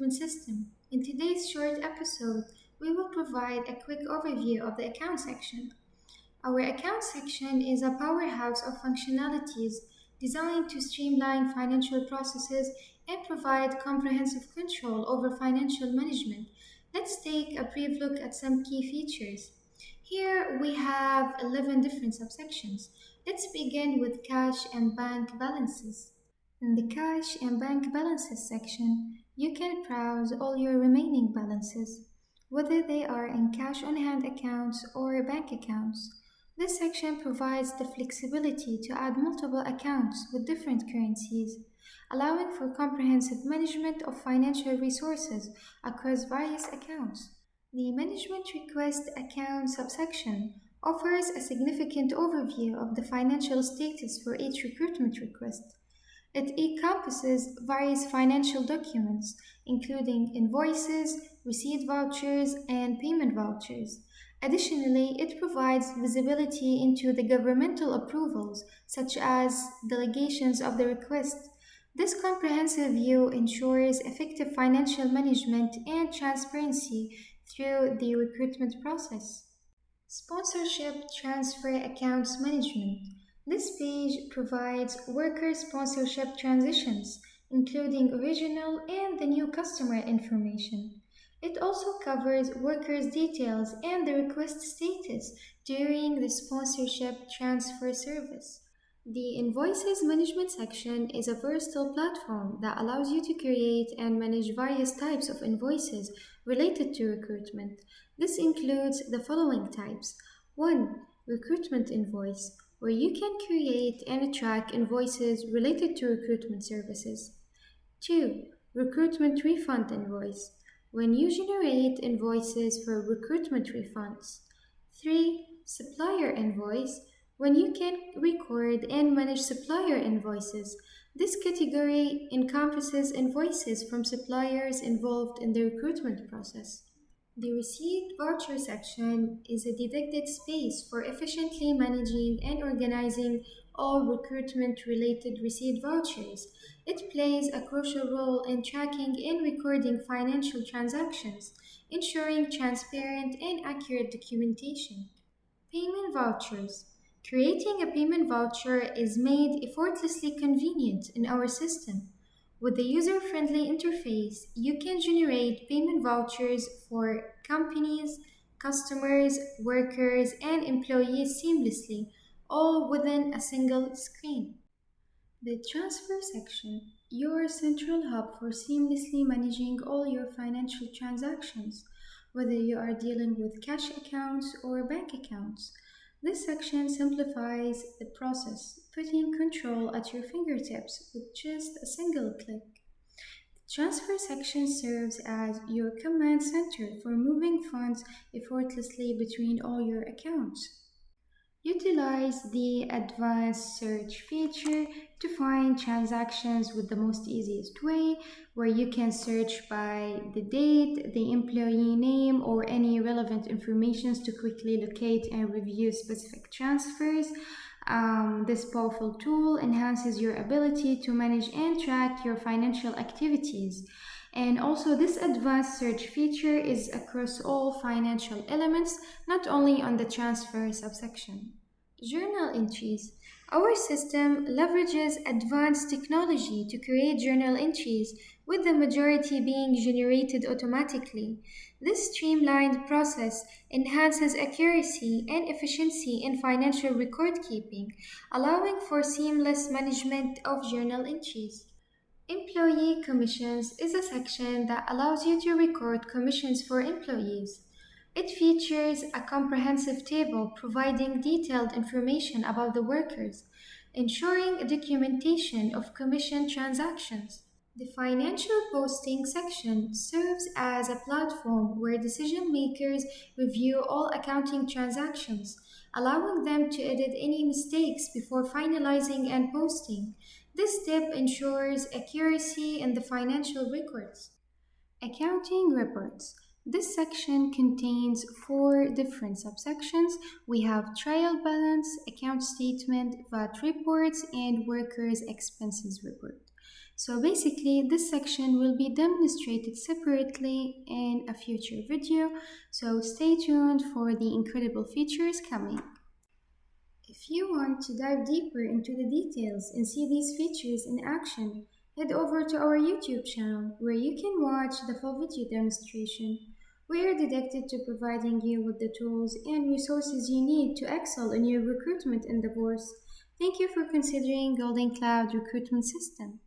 recruitment system. In today's short episode, we will provide a quick overview of the account section. Our account section is a powerhouse of functionalities designed to streamline financial processes and provide comprehensive control over financial management. Let's take a brief look at some key features. Here we have 11 different subsections. Let's begin with cash and bank balances. In the cash and bank balances section, you can browse all your remaining balances, whether they are in cash on hand accounts or bank accounts. This section provides the flexibility to add multiple accounts with different currencies, allowing for comprehensive management of financial resources across various accounts. The Management Request Account subsection offers a significant overview of the financial status for each recruitment request. It encompasses various financial documents, including invoices, receipt vouchers, and payment vouchers. Additionally, it provides visibility into the governmental approvals, such as delegations of the request. This comprehensive view ensures effective financial management and transparency through the recruitment process. Sponsorship Transfer Accounts Management. This page provides worker sponsorship transitions, including original and the new customer information. It also covers workers' details and the request status during the sponsorship transfer service. The Invoices Management section is a versatile platform that allows you to create and manage various types of invoices related to recruitment. This includes the following types: 1. Recruitment invoice, where you can create and track invoices related to recruitment services. 2. Recruitment refund invoice, when you generate invoices for recruitment refunds. 3. Supplier invoice, when you can record and manage supplier invoices. This category encompasses invoices from suppliers involved in the recruitment process. The receipt voucher section is a dedicated space for efficiently managing and organizing all recruitment related receipt vouchers. It plays a crucial role in tracking and recording financial transactions, ensuring transparent and accurate documentation. Payment vouchers. Creating a payment voucher is made effortlessly convenient in our system. With a user friendly interface, you can generate payment vouchers for companies, customers, workers, and employees seamlessly, all within a single screen. The transfer section, your central hub for seamlessly managing all your financial transactions, whether you are dealing with cash accounts or bank accounts. This section simplifies the process, putting control at your fingertips with just a single click. The transfer section serves as your command center for moving funds effortlessly between all your accounts. Utilize the advanced search feature to find transactions with the most easiest way, where you can search by the date, the employee name, or any relevant information to quickly locate and review specific transfers. This powerful tool enhances your ability to manage and track your financial activities. And also, this advanced search feature is across all financial elements, not only on the transfer subsection. Journal entries. Our system leverages advanced technology to create journal entries, with the majority being generated automatically. This streamlined process enhances accuracy and efficiency in financial record keeping, allowing for seamless management of journal entries. Employee commissions is a section that allows you to record commissions for employees. It features a comprehensive table providing detailed information about the workers, ensuring documentation of commission transactions. The financial posting section serves as a platform where decision makers review all accounting transactions, allowing them to edit any mistakes before finalizing and posting. This step ensures accuracy in the financial records. Accounting reports. This section contains four different subsections. We have trial balance, account statement, VAT reports, and workers' expenses report. So basically, this section will be demonstrated separately in a future video, so stay tuned for the incredible features coming. If you want to dive deeper into the details and see these features in action, head over to our YouTube channel where you can watch the full video demonstration. We are dedicated to providing you with the tools and resources you need to excel in your recruitment endeavors. Thank you for considering Golden Cloud Recruitment System.